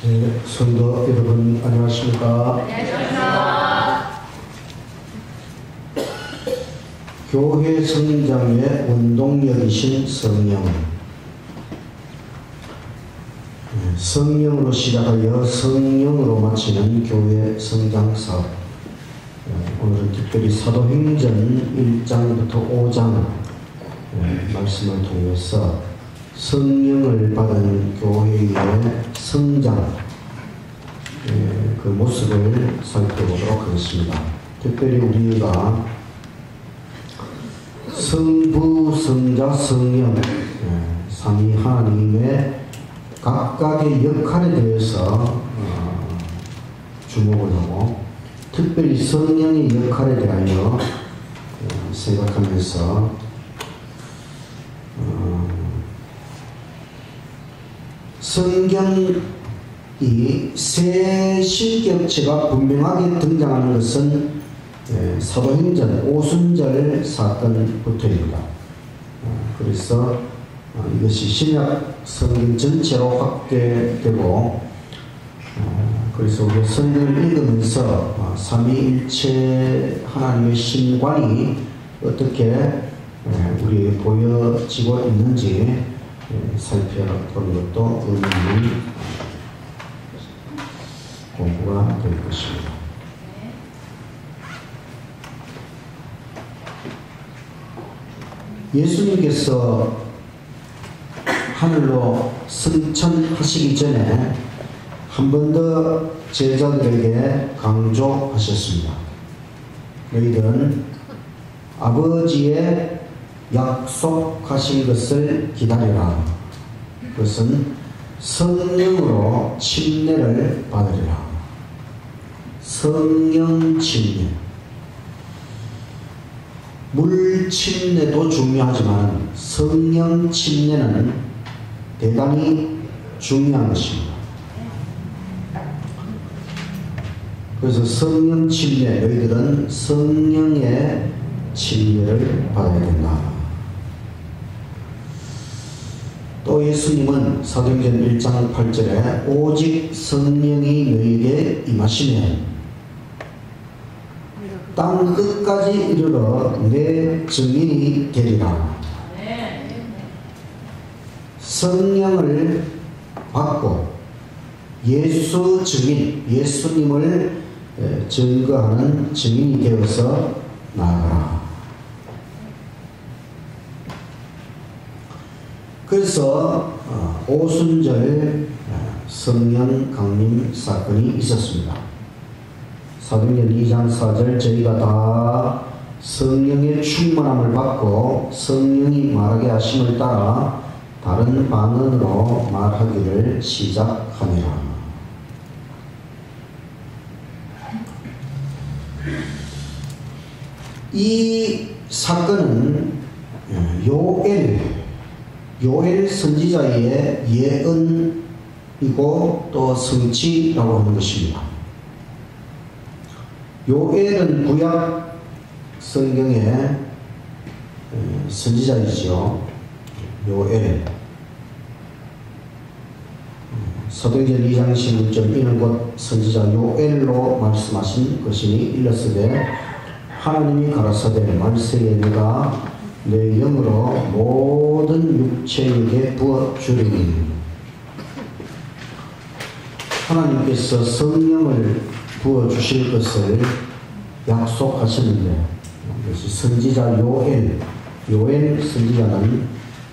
네, 성도 여러분 안녕하십니까? 안녕하십니까? 교회 성장의 원동력이신 성령, 성령으로 시작하여 성령으로 마치는 교회 성장 사업. 오늘은 특별히 사도행전 1장부터 5장 말씀을 통해서 성령을 받은 교회의 성장, 그 모습을 살펴보도록 하겠습니다. 특별히 우리가 성부, 성자, 성령, 삼위 하나님의 각각의 역할에 대해서 주목을 하고, 특별히 성령의 역할에 대하여 생각하면서 성경이 세 신격체가 분명하게 등장하는 것은 사도행전 오순절 사건부터입니다. 그래서 이것이 신약 성경 전체로 확대되고, 그래서 우리 성경을 읽으면서 삼위일체 하나님의 신관이 어떻게 우리에게 보여지고 있는지 살펴보는 것도 의미 있는 공부가 될 것입니다. 예수님께서 하늘로 승천하시기 전에 한 번 더 제자들에게 강조하셨습니다. 너희들은 아버지의 약속하신 것을 기다리라. 그것은 성령으로 침례를 받으리라. 성령 침례. 물 침례도 중요하지만 성령 침례는 대단히 중요한 것입니다. 그래서 성령 침례, 너희들은 성령의 침례를 받아야 된다. 또 예수님은 사도행전 1장 8절에 오직 성령이 너희에게 임하시면 땅 끝까지 이르러 내 증인이 되리라. 성령을 받고 예수 증인, 예수님을 증거하는 증인이 되어서 나아가라. 그래서 오순절 성령 강림 사건이 있었습니다. 사도행전 2장 4절 저희가 다 성령의 충만함을 받고 성령이 말하게 하심을 따라 다른 방언으로 말하기를 시작하니라. 이 사건은 요엘 선지자의 예언이고 또 성취라고 하는 것입니다. 요엘은 구약 성경의 선지자이죠. 요엘. 사도행전 2장 16절 이는 곧 선지자 요엘로 말씀하신 것이니 일렀으되 하나님이 가라사대 말세에 내가 내 영으로 모든 육체에게 부어주리니. 하나님께서 성령을 부어주실 것을 약속하셨는데, 그래서 선지자 요엘 선지자는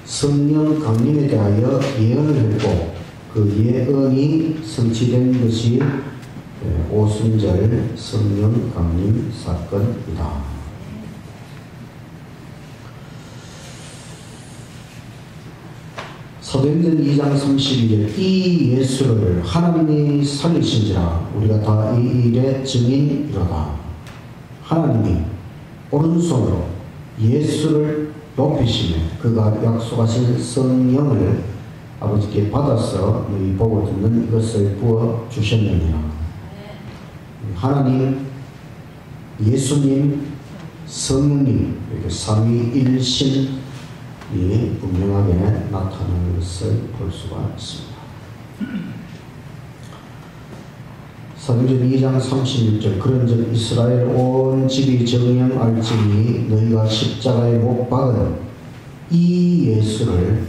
성령 강림에 대하여 예언을 했고, 그 예언이 성취된 것이 오순절 성령 강림 사건이다. 사도행전 2장 32절 이 예수를 하나님이 살리신지라 우리가 다 이 일의 증인이로다. 하나님이 오른손으로 예수를 높이시며 그가 약속하신 성령을 아버지께 받아서 너희 보고 듣는 이것을 부어주셨느니라. 하나님, 예수님, 성령님, 이렇게 삼위일신이 분명하게 나타나는 것을 볼 수가 있습니다. 사도행전 2장 36절 그런즉 이스라엘 온 집이 정령할지니 너희가 십자가에 못 박은 이 예수를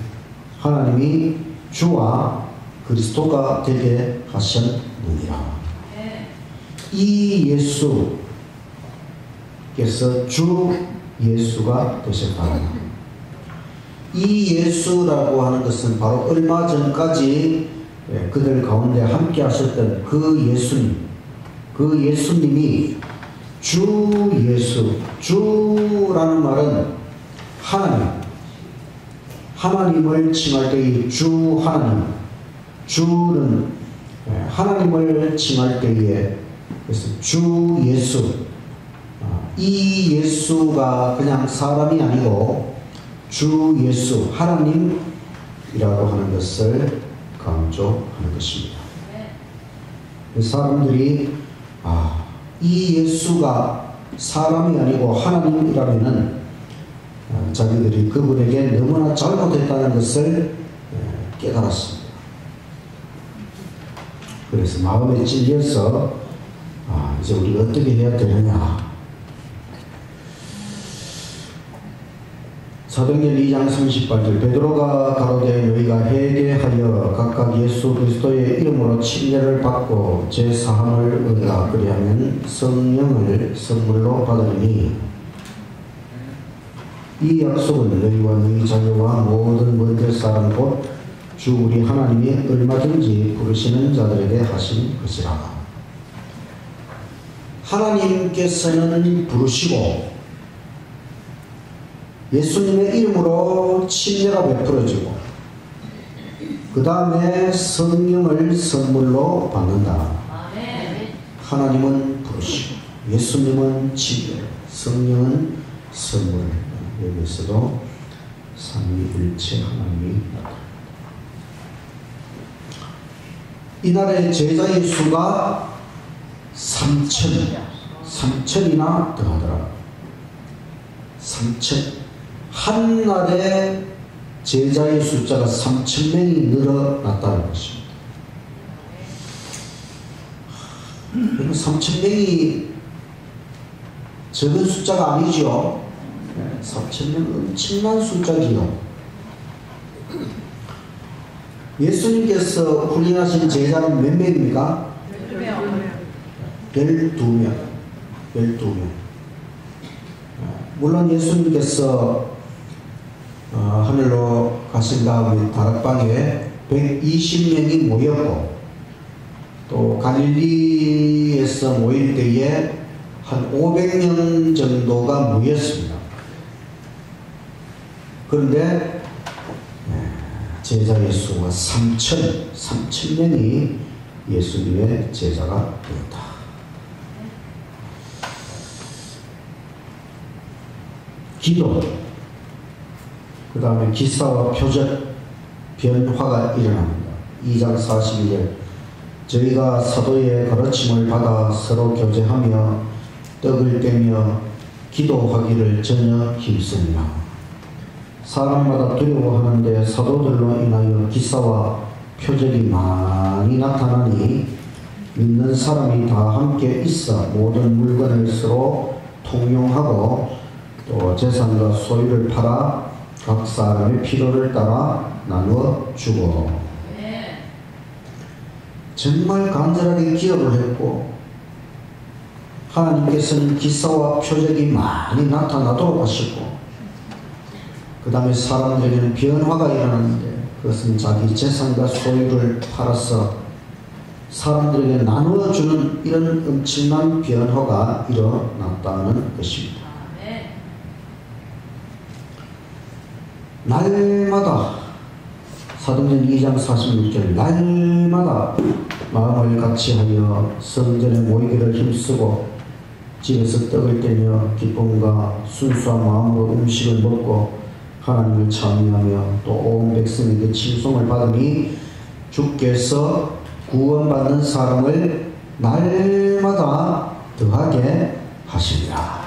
하나님이 주와 그리스도가 되게 하셨느니라. 이 예수께서 주 예수가 되셨다. 이 예수라고 하는 것은 바로 얼마 전까지 그들 가운데 함께 하셨던 그 예수님, 그 예수님이 주 예수, 주라는 말은 하나님을 칭할 때의 주 하나님, 주는 하나님을 칭할 때에 그래서 주 예수, 이 예수가 그냥 사람이 아니고 주 예수, 하나님이라고 하는 것을 강조하는 것입니다. 사람들이 이 예수가 사람이 아니고 하나님이라면은 자기들이 그분에게 너무나 잘못했다는 것을 깨달았습니다. 그래서 마음에 찔려서 이제 우리가 어떻게 해야 되느냐. 사도행전 2장 38절 베드로가 가로되 너희가 회개하여 각각 예수 그리스도의 이름으로 침례를 받고 제사함을 얻으라. 그리하면 성령을 선물로 받으리니 이 약속은 너희와 너희 자녀와 모든 먼데 사람 곧 주 우리 하나님이 얼마든지 부르시는 자들에게 하신 것이라. 하나님께서는 부르시고 예수님의 이름으로 침례가 베풀어지고 그 다음에 성령을 선물로 받는다. 하나님은 부르시고 예수님은 침례, 성령은 선물. 여기서도 삼위일체 하나님이 나타납니다. 이날의 제자의 수가 3천이나 더하더라. 3천. 한 날에 제자의 숫자가 3,000명이 늘어났다는 것입니다. 3,000명이 적은 숫자가 아니죠. 3,000명 엄청난 숫자지요. 예수님께서 훈련하신 제자는 몇 명입니까? 12명. 12명. 물론 예수님께서 하늘로 가신 다음에 다락방에 120명이 모였고 또 갈릴리에서 모일 때에 한 500명 정도가 모였습니다. 그런데 제자의 수가 3,000명이 예수님의 제자가 되었다. 기도, 그 다음에 기사와 표적, 변화가 일어납니다. 2장 42절 저희가 사도의 가르침을 받아 서로 교제하며 떡을 떼며 기도하기를 전혀 힘쓰니라. 사람마다 두려워하는데 사도들로 인하여 기사와 표적이 많이 나타나니 믿는 사람이 다 함께 있어 모든 물건을 서로 통용하고 또 재산과 소유를 팔아 각 사람의 필요를 따라 나누어 주고 정말 간절하게 기도를 했고 하나님께서는 기사와 표적이 많이 나타나도록 하시고 그 다음에 사람들에게는 변화가 일어나는데 그것은 자기 재산과 소유를 팔아서 사람들에게 나누어주는 이런 엄청난 변화가 일어났다는 것입니다. 날마다 사도행전 2장 46절 날마다 마음을 같이하여 성전에 모이기를 힘쓰고 집에서 떡을 떼며 기쁨과 순수한 마음으로 음식을 먹고 하나님을 찬미하며 또 온 백성에게 칭송을 받으니 주께서 구원받는 사람을 날마다 더하게 하시리라.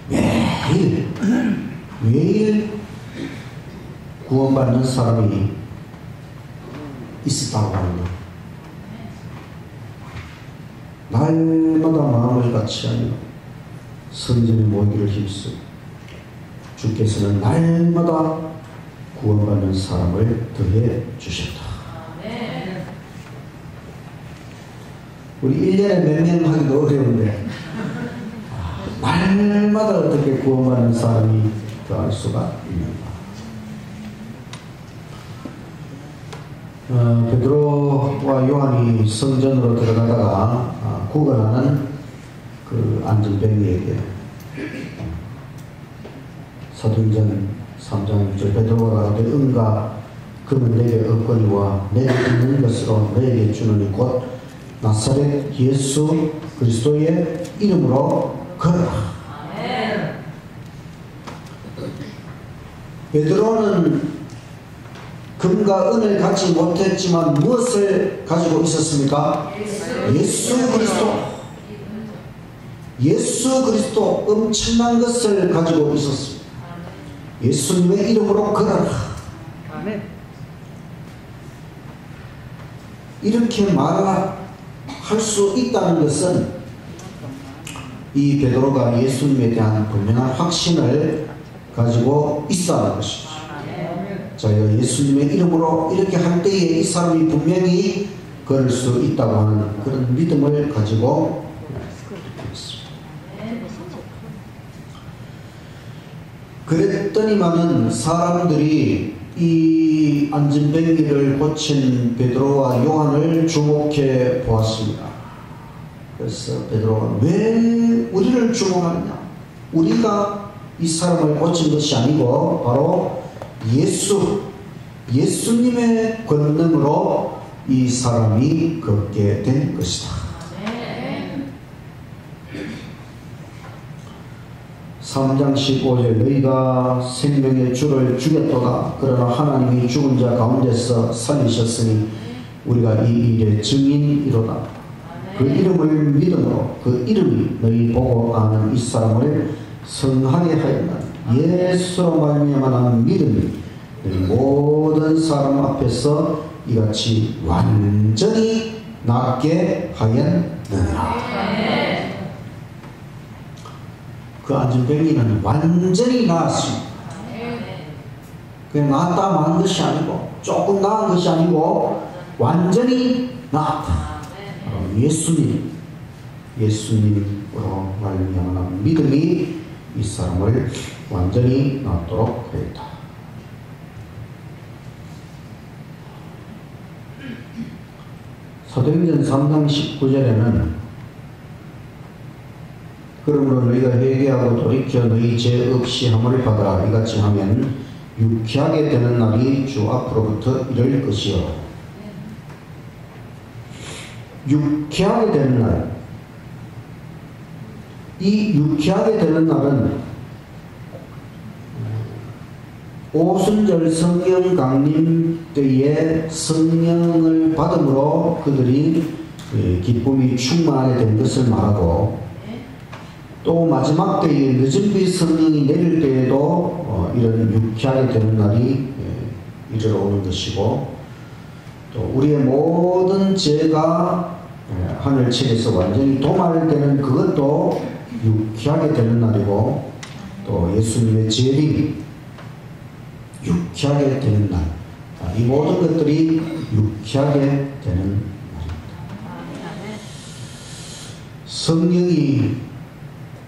매일 구원받는 사람이 있었다고 합니다. 날마다 마음을 같이 하며 성전에 모이기를 힘쓰 주께서는 날마다 구원받는 사람을 더해 주셨다. 우리 1년에 몇 명 하기도 어려운데 날마다 어떻게 구원받는 사람이 더할 수가 있는가. 베드로와 요한이 성전으로 들어가다가 구걸하는 그 안전뱅이에게 사도행전 3장 6절 베드로가 가로되 은과 금은 내게 없거니와 내게 있는 것으로 너에게 주노니 곧 나사렛 예수 그리스도의 이름으로 걸어라. 베드로는 금과 은을 갖지 못했지만 무엇을 가지고 있었습니까? 예수 그리스도. 예수 그리스도 엄청난 것을 가지고 있었습니다. 예수님의 이름으로 걸어라. 이렇게 말할 수 있다는 것은 이 베드로가 예수님에 대한 분명한 확신을 가지고 있어야 하는 것이죠. 자기가 예수님의 이름으로 이렇게 할 때에 이 사람이 분명히 걸을 수 있다고 하는 그런 믿음을 가지고 있습니다. 그랬더니만은 사람들이 이 안전뱅이를 고친 베드로와 요한을 주목해 보았습니다. 그래서 베드로가 왜 우리를 주목하느냐? 우리가 이 사람을 고친 것이 아니고 바로 예수님의 권능으로 이 사람이 걷게 된 것이다. 3장 15절 너희가 생명의 주를 죽였도다. 그러나 하나님이 죽은 자 가운데서 살리셨으니 우리가 이 일의 증인이로다. 그 이름을 믿음으로 그 이름이 너희 보고 아는 이 사람을 성하게 하였다. 예수로 말미암아 나는 믿음이 너희 모든 사람 앞에서 이같이 완전히 낫게 하였느니라. 그 안전뱅이는 완전히 나았습니다. 그냥 나았다 만 것이 아니고 조금 나은 것이 아니고 완전히 나았다. 예수님으로 말미암아 믿음이 이 사람을 완전히 낫도록 하였다. 사도행전 3장 19절에는 그러므로 너희가 회개하고 돌이켜 너희 죄 없이 함을 받으라. 이같이 하면 유쾌하게 되는 날이 주 앞으로부터 이를 것이요. 유쾌하게 되는 날. 이 유쾌하게 되는 날은 오순절 성령 강림 때에 성령을 받음으로 그들이 기쁨이 충만하게 된 것을 말하고 또 마지막 때에 늦은 빛 성령이 내릴 때에도 이런 유쾌하게 되는 날이 이르러 오는 것이고 또 우리의 모든 죄가 하늘책에서 완전히 도말되는 그것도 유쾌하게 되는 날이고 또 예수님의 재림이 유쾌하게 되는 날. 이 모든 것들이 유쾌하게 되는 날입니다. 성령이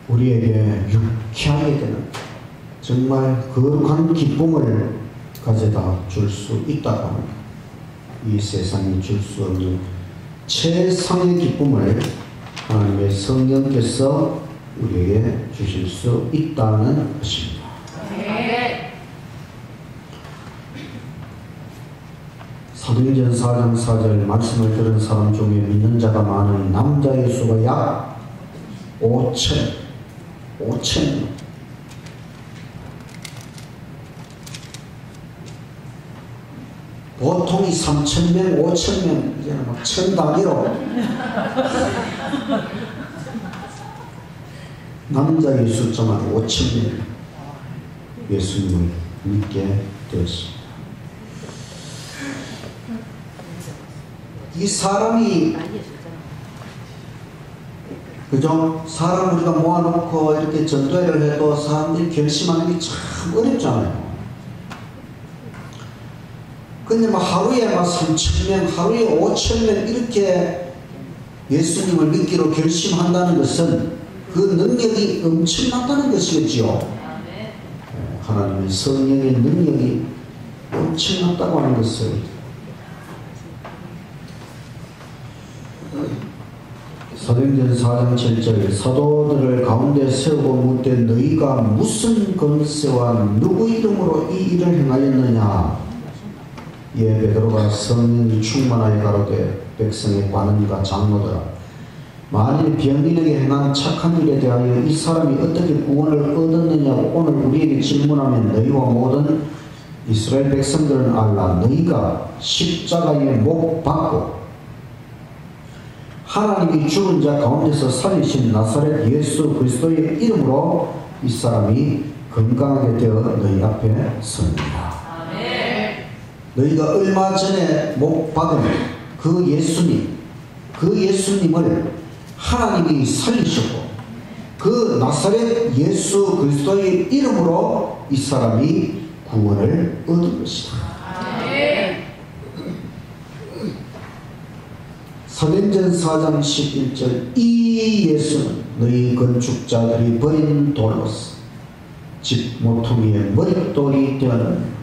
우리에게 유쾌하게 되는 정말 거룩한 기쁨을 가져다 줄 수 있다고 합니다. 이 세상이 줄 수 없는 최상의 기쁨을 하나님의 성령께서 우리에게 주실 수 있다는 것입니다. 사도행전 4장 4절 말씀을 들은 사람 중에 믿는 자가 많은 남자의 수가 약 5천. 보통이 3,000명, 5,000명, 이제는 막 1,000단위로 남자의 숫자만 5,000명 예수님을 믿게 되었습니다. 이 사람이 그죠? 사람 우리가 모아놓고 이렇게 전도회를 해도 사람들이 결심하는 게 참 어렵잖아요. 근데 막 하루에 막 3,000명, 하루에 5,000명 이렇게 예수님을 믿기로 결심한다는 것은 그 능력이 엄청나다는 것이겠지요. 하나님의 성령의 능력이 엄청났다고 하는 것을 사도행전 4장 7절 사도들을 가운데 세우고 묻되 너희가 무슨 권세와 누구 이름으로 이 일을 행하였느냐. 이에 베드로가 성령이 충만하여 가로되 백성의 관원과 장로들아 만일 병인에게 행한 착한 일에 대하여 이 사람이 어떻게 구원을 얻었느냐고 오늘 우리에게 질문하면 너희와 모든 이스라엘 백성들은 알라. 너희가 십자가에 못 박고 하나님이 죽은 자 가운데서 살리신 나사렛 예수 그리스도의 이름으로 이 사람이 건강하게 되어 너희 앞에 섭니다. 너희가 얼마 전에 못 박은 그 예수님을 하나님이 살리셨고 그 나사렛 예수 그리스도의 이름으로 이 사람이 구원을 얻은 것이다. 사도행전 4장 11절 이 예수는 너희 건축자들이 버린 돌로서 집 모퉁이의 머릿돌이 되었느니라.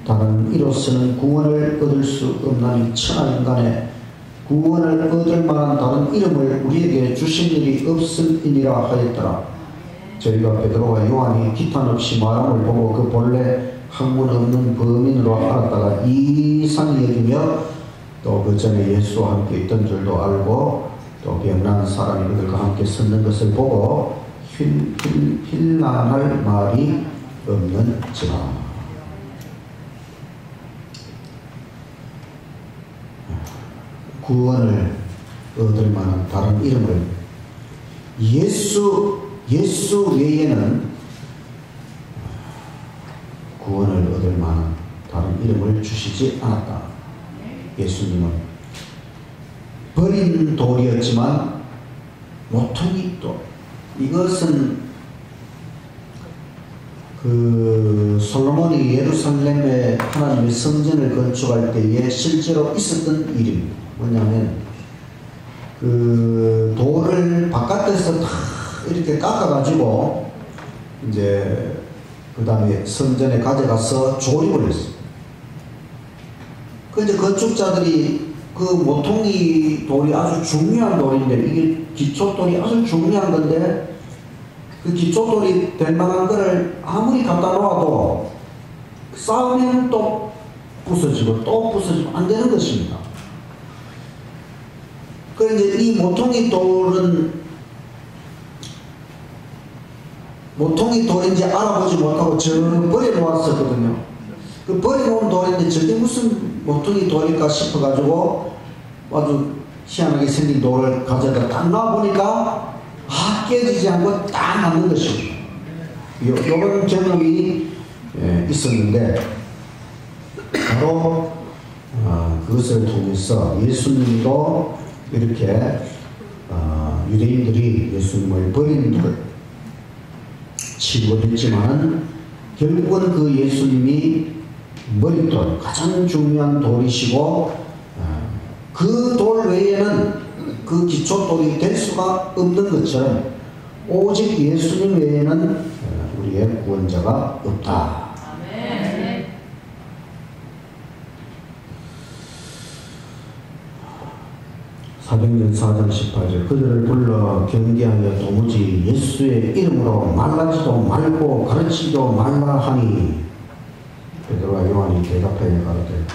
다른 이로서는 구원을 얻을 수 없나니 천하 인간에 구원을 얻을 만한 다른 이름을 우리에게 주신 일이 없음이니라 하였더라. 저희가 베드로와 요한이 기탄 없이 말함을 보고 그 본래 학문 없는 범인으로 알았다가 이상히 여기며 또 그 전에 예수와 함께 있던 줄도 알고 또 병난 사람이 그들과 함께 섰는 것을 보고 힐난할 말이 없는지라. 구원을 얻을 만한 다른 이름을 예수 외에는 구원을 얻을 만한 다른 이름을 주시지 않았다. 예수님은 버린 돌이었지만 모퉁이 돌, 이것은 그 솔로몬이 예루살렘에 하나님의 성전을 건축할 때에 실제로 있었던 일입니다. 뭐냐면 그 돌을 바깥에서 다 이렇게 깎아가지고 이제 그 다음에 성전에 가져가서 조립을 했어요. 그 이제 건축자들이 그 모퉁이 돌이 아주 중요한 돌인데 이게 기초돌이 아주 중요한 건데 그 기초돌이 될 만한 거를 아무리 갖다 놓아도 쌓으면 또 부서지고 또 부서지고 안 되는 것입니다. 그 이제 이 모퉁이 돌은 모퉁이 돌인지 알아보지 못하고 저 버려놓았었거든요. 그 버려놓은 돌인데 저게 무슨 모퉁이 돌일까 싶어가지고 아주 희한하게 생긴 돌을 가져다 딱 놔보니까 깨지지 않고 딱 맞는 것입니다. 요런 경험이 있었는데 바로 그것을 통해서 예수님도 이렇게 유대인들이 예수님을 버린 돌 취급을 했지만 결국은 그 예수님이 머릿돌, 가장 중요한 돌이시고 그 돌 외에는 그 기초돌이 될 수가 없는 것처럼 오직 예수님 외에는 우리의 구원자가 없다. 아멘. 사도행전 4장 18절 그들을 불러 경계하여 도무지 예수의 이름으로 말하지도 말고 가르치지도 말라 하니 베드로와 요한이 대답하여 가로되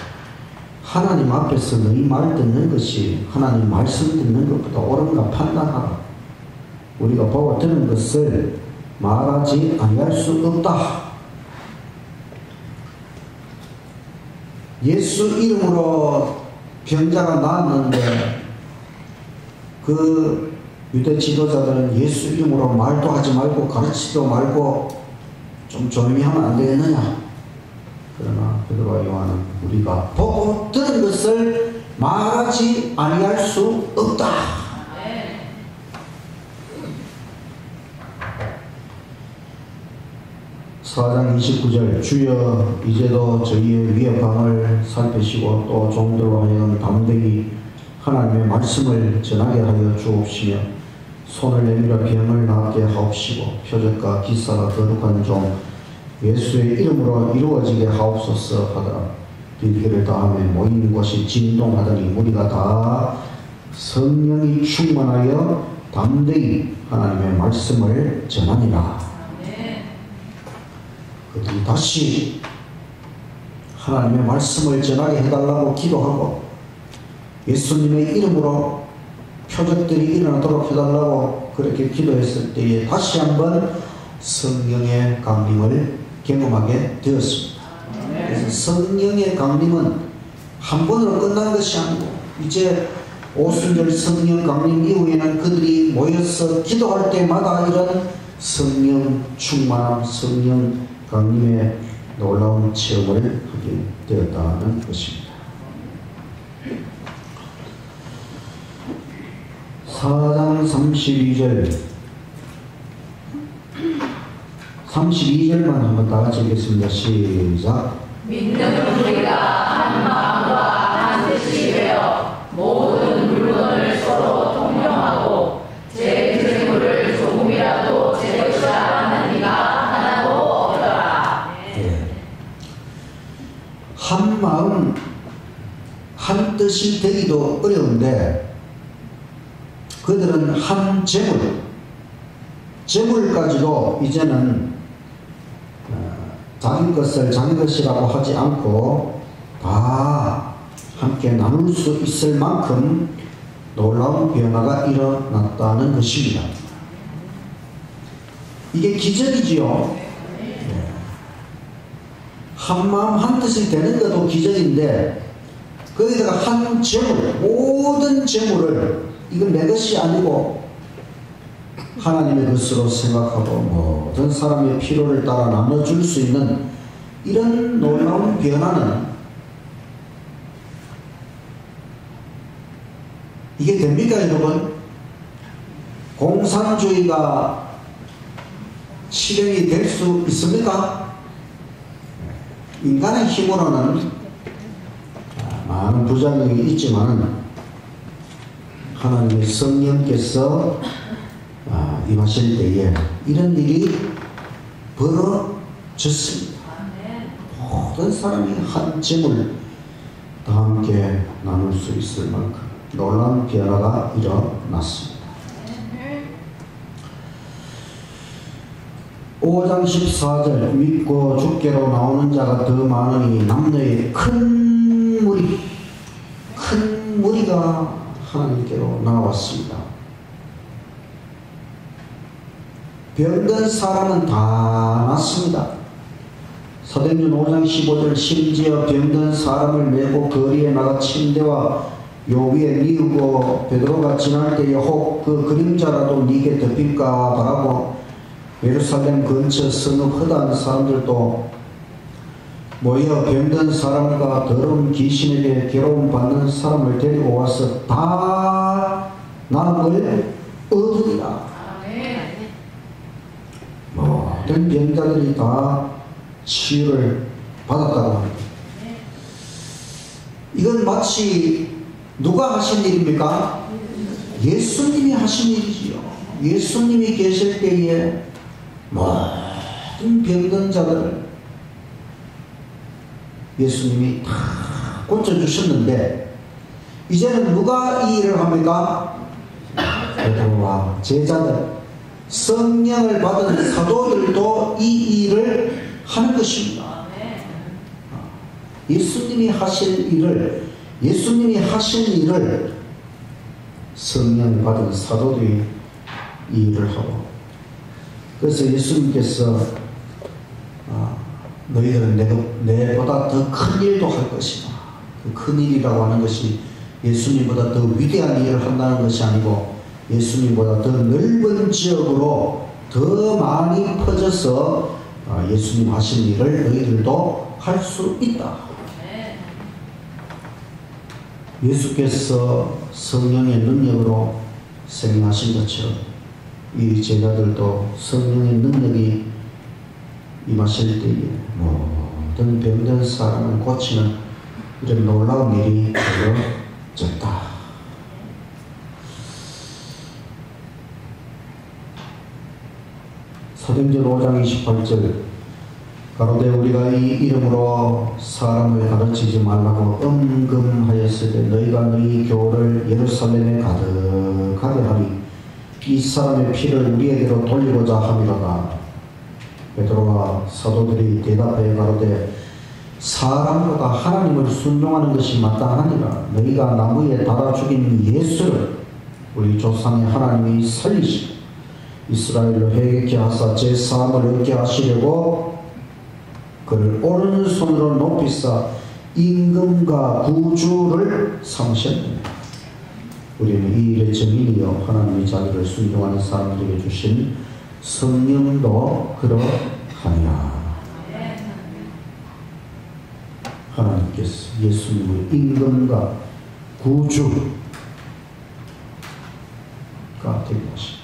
하나님 앞에서 너희 말 듣는 것이 하나님 말씀 듣는 것보다 옳은가 판단하라. 우리가 보고 들은 것을 말하지 아니할 수 없다. 예수 이름으로 병자가 나았는데 그 유대 지도자들은 예수 이름으로 말도 하지 말고 가르치지도 말고 좀 조용히 하면 안 되겠느냐. 그러나 베드로와 요한은 우리가 보고 들은 것을 말하지 아니할 수 없다. 4장 29절 주여 이제도 저희의 위의 방을 살피시고 또 종들로 하여금 담대히 하나님의 말씀을 전하게 하여 주옵시며 손을 내밀어 병을 낫게 하옵시고 표적과 기사가 거룩한 종 예수의 이름으로 이루어지게 하옵소서 하더라. 빌기를 다음에 모인 곳이 진동하더니 무리가 다 성령이 충만하여 담대히 하나님의 말씀을 전하니라. 그들이 다시 하나님의 말씀을 전하게 해달라고 기도하고 예수님의 이름으로 표적들이 일어나도록 해달라고 그렇게 기도했을 때에 다시 한번 성령의 강림을 경험하게 되었습니다. 그래서 성령의 강림은 한 번으로 끝난 것이 아니고 이제 오순절 성령 강림 이후에는 그들이 모여서 기도할 때마다 이런 성령 충만함, 성령 강림의 놀라운 체험을 하게 되었다는 것입니다. 4장 32절만 한번 다 같이 읽겠습니다. 시작. 믿는 우리가 한 마음과 한 뜻이 되어 모든 물건을 서로 통용하고 제 재물을 조금이라도 제 것이라 하는 이가 하나도 없더라. 한 마음 한 뜻이 되기도 어려운데 그들은 한 재물까지도 이제는 자기 것을 자기 것이라고 하지 않고 다 함께 나눌 수 있을 만큼 놀라운 변화가 일어났다는 것입니다. 이게 기적이지요. 한 마음 한 뜻이 되는 것도 기적인데 거기다가 한 재물, 모든 재물을 이건 내 것이 아니고 하나님의 것으로 생각하고 모든 사람의 필요를 따라 나눠줄 수 있는 이런 놀라운 변화는 이게 됩니까 여러분? 공산주의가 실현이 될 수 있습니까? 인간의 힘으로는 많은 부작용이 있지만 하나님의 성령께서 임하실 때에 이런 일이 벌어졌습니다. 모든 사람이 한 재물 다 함께 나눌 수 있을 만큼 놀라운 변화가 일어났습니다. 5장 14절 믿고 주께로 나오는 자가 더 많으니 남녀의 큰 무리가 하나님께로 나왔습니다. 병든 사람은 다 낫습니다. 사도행전 5장 15절 심지어 병든 사람을 메고 거리에 나가 침대와 요 위에 뉘우고 베드로가 지날 때에 혹 그 그림자라도 네게 덮일까 바라고 예루살렘 근처 성읍 허다한 사람들도 모여 병든 사람과 더러운 귀신에게 괴로움 받는 사람을 데리고 와서 다 나음을 얻으리라. 모든 병자들이 다 치유를 받았다고 합니다. 이건 마치 누가 하신 일입니까? 예수님이 하신 일이지요. 예수님이 계실 때에 모든 병든 자들을 예수님이 다 고쳐주셨는데 이제는 누가 이 일을 합니까? 베드로와 제자들, 성령을 받은 사도들도 이 일을 하는 것입니다. 예수님이 하신 일을 성령을 받은 사도들이 이 일을 하고, 그래서 예수님께서 너희들은 내보다 더 큰 일도 할 것이다. 그 큰 일이라고 하는 것이 예수님보다 더 위대한 일을 한다는 것이 아니고 예수님보다 더 넓은 지역으로 더 많이 퍼져서 예수님 하신 일을 너희들도 할 수 있다. 예수께서 성령의 능력으로 생명하신 것처럼 이 제자들도 성령의 능력이 임하실 때에 모든 병든 사람을 고치는 이런 놀라운 일이 벌어졌다. 사도행전 5장 28절 가로되 우리가 이 이름으로 사람을 가르치지 말라고 엄금하였을 때 너희가 너희 교를 예루살렘에 가득하게 하리. 이 사람의 피를 우리에게로 돌리고자 함이로다. 베드로와 사도들이 대답하여 가로되 사람보다 하나님을 순종하는 것이 마땅하니라. 너희가 나무에 달아 죽인 예수를 우리 조상의 하나님이 살리시고 이스라엘로 회개케 하사 제사함을 얻게 하시려고 그를 오른손으로 높이사 임금과 구주를 삼으셨느니라. 우리는 이 일의 증인이요 하나님이 자기를 순종하는 사람들에게 주신 성령도 그러하니라. 하나님께서 예수님을 임금과 구주가 되게 하십니다.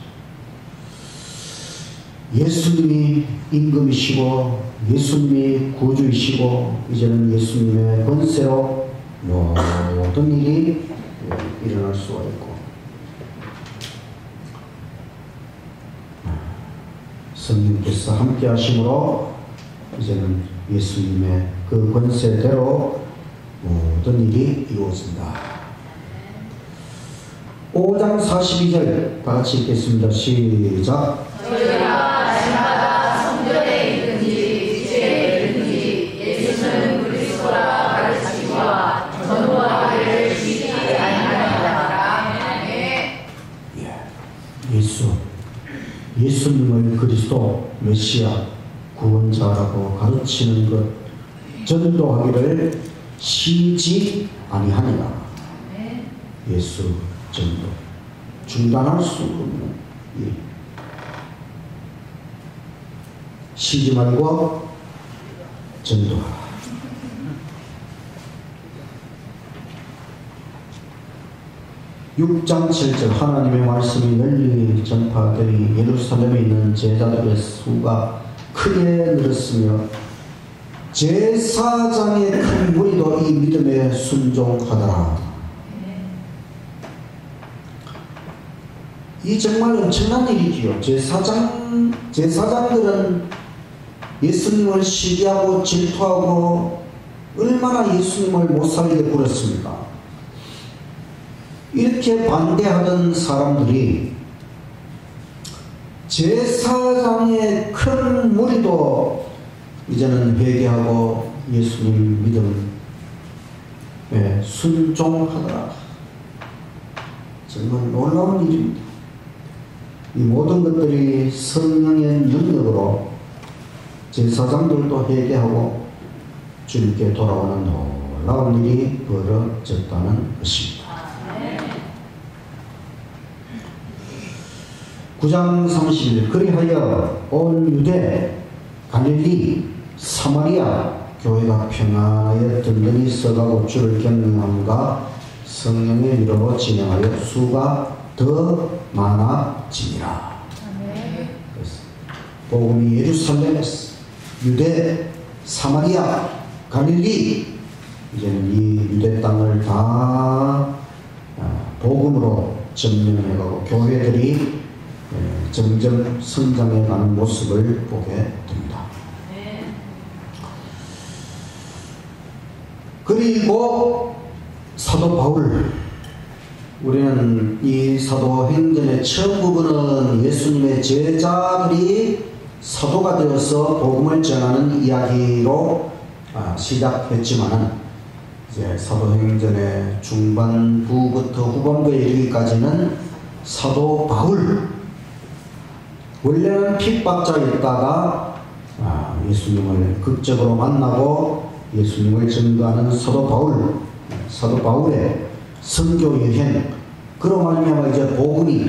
예수님이 임금이시고 예수님이 구주이시고 이제는 예수님의 권세로 모든 일이 일어날 수가 있고 성령께서 함께 하심으로 이제는 예수님의 그 권세대로 모든 일이 이루어진다. 5장 42절 다 같이 읽겠습니다. 시작. 저희가 날마다 성전에 있든지 집에 있든지 예수는 그리스도라 가르치시와 전도하기를 쉬지 아니하니라. 예수님을 그리스도 메시아 구원자라고 가르치는 것 전도하기를 쉬지 아니하니라. 예수 전도 중단할 수 없는 일. 쉬지 말고 전도하라. (6장 7절) 하나님의 말씀이 널리 전파되니 예루살렘에 있는 제자들의 수가 크게 늘었으며 제사장의 큰 무리도 이 믿음에 순종하더라. 이 정말 엄청난 일이지요. 제사장들은 예수님을 시기하고 질투하고 얼마나 예수님을 못살게 굴었습니까? 이렇게 반대하던 사람들이 제사장의 큰 무리도 이제는 회개하고 예수님 믿음에 순종하더라. 정말 놀라운 일입니다. 이 모든 것들이 성령의 능력으로 제사장들도 회개하고 주님께 돌아오는 놀라운 일이 벌어졌다는 것입니다. 9장 30일 그리하여 온 유대 갈릴리 사마리아 교회가 평안하여 든든히 서가고 주를 경영함과 성령의 위로로 진행하여 수가 더 많아지니라. 복음이 예루살렘에서 유대 사마리아 갈릴리 이제는 이 유대 땅을 다 복음으로 점령해가고 교회들이 점점 성장해가는 모습을 보게 됩니다. 그리고 사도 바울, 우리는 이 사도행전의 처음 부분은 예수님의 제자들이 사도가 되어서 복음을 전하는 이야기로 시작했지만은 이제 사도행전의 중반부부터 후반부에 이르기까지는 사도 바울, 원래는 핍박자였다가 예수님을 극적으로 만나고 예수님을 증거하는 사도 바울의 선교 여행, 그로 말미암아 이제 복음이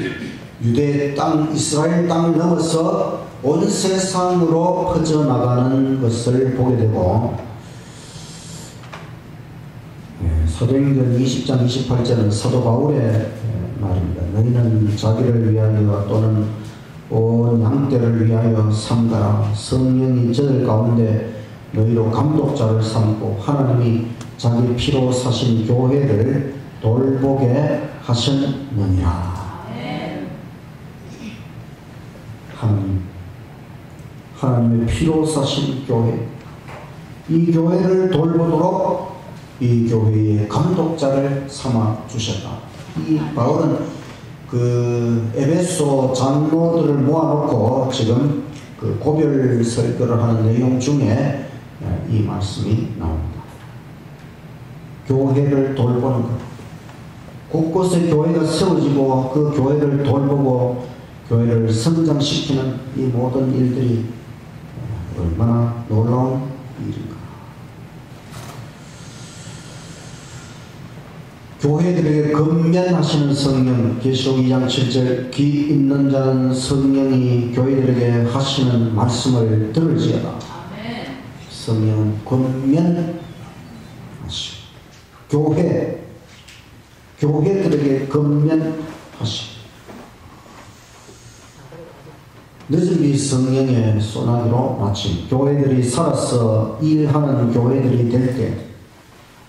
유대 땅, 이스라엘 땅을 넘어서 온 세상으로 퍼져나가는 것을 보게 되고, 사도행전 20장 28절은 사도 바울의 말입니다. 너희는 자기를 위하여 또는 온 양떼를 위하여 삼가라. 성령이 저들 가운데 너희로 감독자를 삼고 하나님이 자기 피로 사신 교회를 돌보게 하셨느니라. 하나님의 피로 사신 교회, 이 교회를 돌보도록 이 교회의 감독자를 삼아 주셨다. 이 바울은 그 에베소 장로들을 모아놓고 지금 그 고별 설교를 하는 내용 중에 이 말씀이 나옵니다. 교회를 돌보는 것, 곳곳에 교회가 세워지고 그 교회를 돌보고 교회를 성장시키는 이 모든 일들이 얼마나 놀라운 일인가. 교회들에게 건면하시는 성령, 계시록 2장 7절, 귀 있는 자는 성령이 교회들에게 하시는 말씀을 들을지어다. 성령은 건면하시고, 교회들에게 건면하시고, 늦은 비 성령의 소나기로 마침 교회들이 살아서 일하는 교회들이 될 때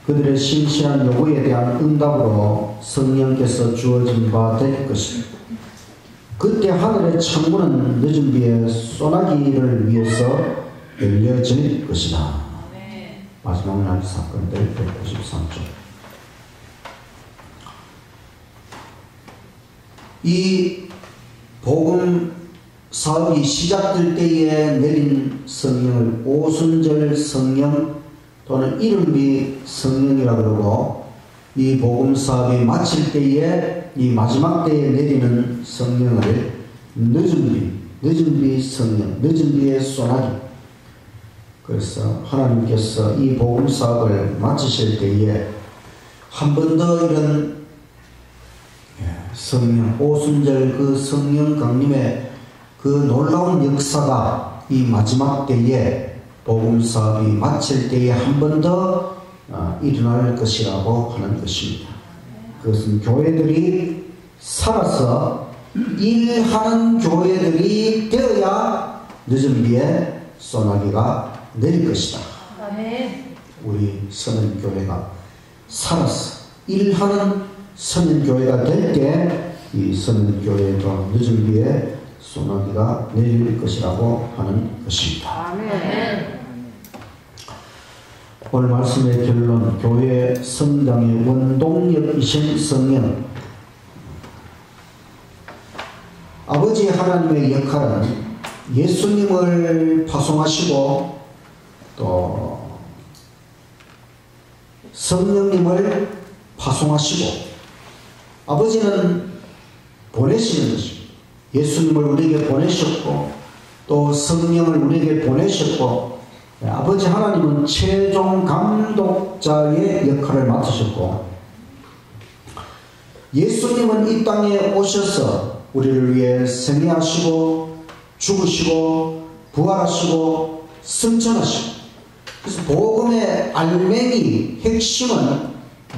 그들의 신실한 요구에 대한 응답으로 성령께서 주어진 바 될 것입니다. 그때 하늘의 창문은 늦은 비의 소나기를 위해서 열려질 것이다. 마지막 날 사건들 193쪽. 이 복음 사업이 시작될 때에 내린 성령을 오순절 성령 또는 이른비 성령이라 그러고, 이 복음 사업이 마칠 때에 이 마지막 때에 내리는 성령을 늦은 비 성령, 늦은 비의 소나기. 그래서 하나님께서 이 복음 사업을 마치실 때에 한 번 더 이런 성령, 오순절 그 성령 강림의 그 놀라운 역사가 이 마지막 때에 복음 사업이 마칠 때에 한 번 더 일어날 것이라고 하는 것입니다. 그것은 교회들이 살아서 일하는 교회들이 되어야 늦은 비에 소나기가 내릴 것이다. 우리 서는교회가 살아서 일하는 서는교회가 될 때 이 서는교회도 늦은 비에 소나기가 내릴 것이라고 하는 것입니다. 아멘. 오늘 말씀의 결론, 교회 성장의 원동력이신 성령. 아버지 하나님의 역할은 예수님을 파송하시고 또 성령님을 파송하시고, 아버지는 보내시는 것입니다. 예수님을 우리에게 보내셨고 또 성령을 우리에게 보내셨고, 아버지 하나님은 최종 감독자의 역할을 맡으셨고, 예수님은 이 땅에 오셔서 우리를 위해 생애하시고 죽으시고 부활하시고 승천하시고, 그래서 복음의 알맹이 핵심은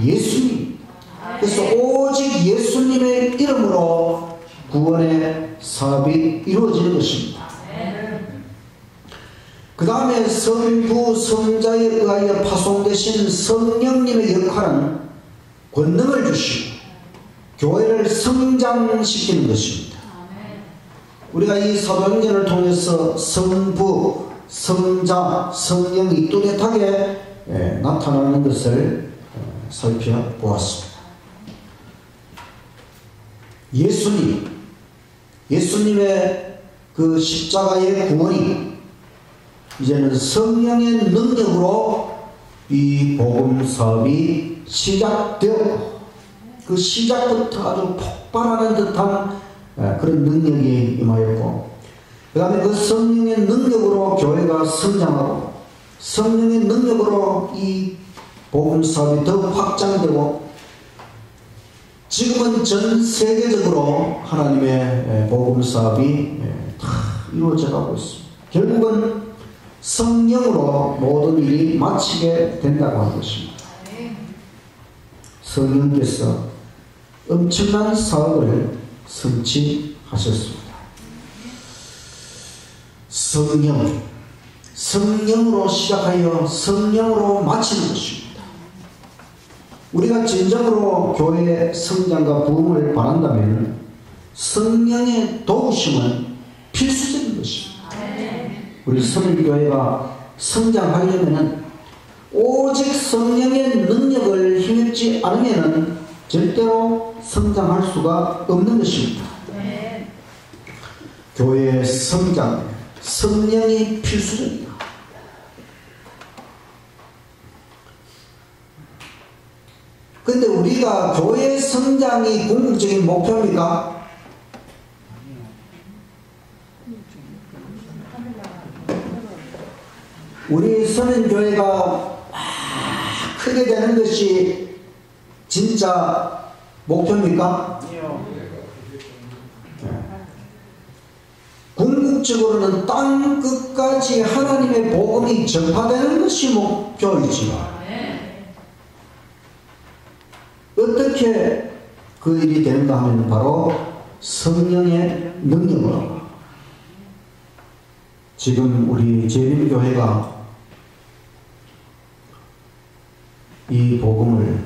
예수님. 그래서 오직 예수님의 이름으로 구원의 사업이 이루어지는 것입니다. 그 다음에 성부 성자에 의하여 파송되신 성령님의 역할은 권능을 주시고 교회를 성장시키는 것입니다. 우리가 이 사도행전을 통해서 성부, 성자, 성령이 뚜렷하게 나타나는 것을 살펴보았습니다. 예수님의 그 십자가의 구원이 이제는 성령의 능력으로 이 복음 사업이 시작되었고, 그 시작부터 아주 폭발하는 듯한 그런 능력이 임하였고, 그 다음에 그 성령의 능력으로 교회가 성장하고, 성령의 능력으로 이 복음 사업이 더욱 확장되고, 지금은 전 세계적으로 하나님의 복음 사업이 다 이루어져 가고 있습니다. 결국은 성령으로 모든 일이 마치게 된다고 하는 것입니다. 성령께서 엄청난 사업을 성취하셨습니다. 성령으로 시작하여 성령으로 마치는 것입니다. 우리가 진정으로 교회의 성장과 부흥을 바란다면 성령의 도우심은 필수적인 것입니다. 우리 서민교회가 성장하려면 오직 성령의 능력을 힘입지 않으면 절대로 성장할 수가 없는 것입니다. 교회의 성장, 성령이 필수적입니다. 그런데 우리가 교회의 성장이 궁극적인 목표입니까? 우리 서민교회가 크게 되는 것이 진짜 목표입니까? 궁극적으로는 땅 끝까지 하나님의 복음이 전파되는 것이 목표이지만 어떻게 그 일이 되는가 하면 바로 성령의 능력으로. 지금 우리 재림교회가 이 복음을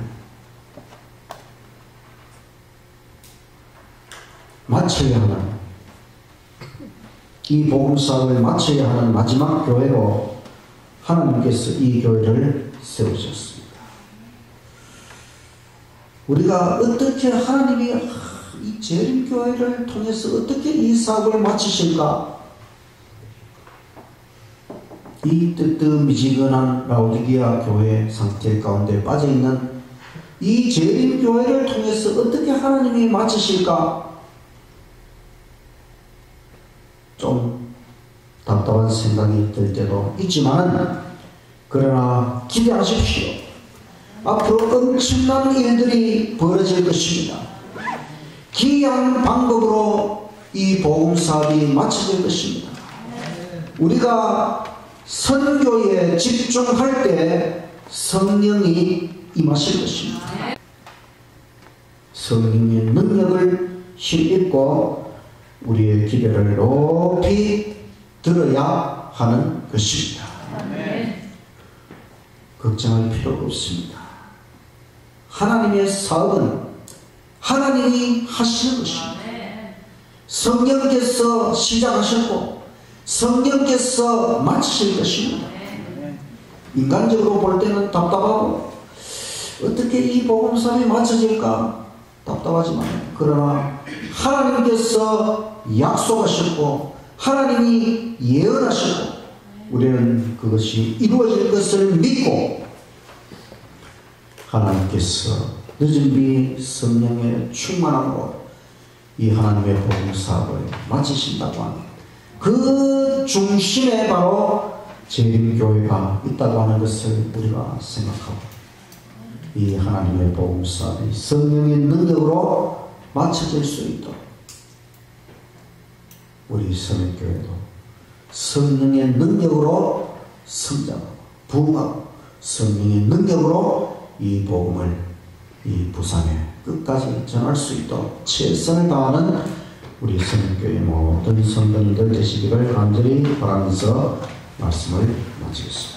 마쳐야 하는, 이 복음 사업을 마쳐야 하는 마지막 교회로 하나님께서 이 교회를 세우셨습니다. 우리가 어떻게 하나님이 이 재림교회를 통해서 어떻게 이 사업을 마치실까? 이 뜨뜻미지근한 라오디게아 교회 상태 가운데 빠져있는 이 재림교회를 통해서 어떻게 하나님이 마치실까? 좀 답답한 생각이 들 때도 있지만, 그러나 기대하십시오. 앞으로 엄청난 일들이 벌어질 것입니다. 기이한 방법으로 이 복음사업이 마쳐질 것입니다. 우리가 선교에 집중할 때 성령이 임하실 것입니다. 성령의 능력을 힘입고 우리의 기대를 높이 들어야 하는 것입니다. 걱정할 필요가 없습니다. 하나님의 사업은 하나님이 하시는 것입니다. 성령께서 시작하셨고 성령께서 마치실 것입니다. 인간적으로 볼 때는 답답하고 어떻게 이 복음사업이 마쳐질까 답답하지만, 그러나 하나님께서 약속하셨고 하나님이 예언하셨고 우리는 그것이 이루어질 것을 믿고 하나님께서 늦은 비 성령의 충만함으로 이 하나님의 복음사업을 마치신다고 합니다. 그 중심에 바로 재림교회가 있다고 하는 것을 우리가 생각하고, 이 하나님의 복음사업이 성령의 능력으로 마쳐질 수 있도록 우리 서민교회도 성령의 능력으로 성장하고 부흥하고 성령의 능력으로 이 복음을 이 부산에 끝까지 전할 수 있도록 최선을 다하는 우리 서민교회 모든 성도님들 되시기를 간절히 바라면서 말씀을 마치겠습니다.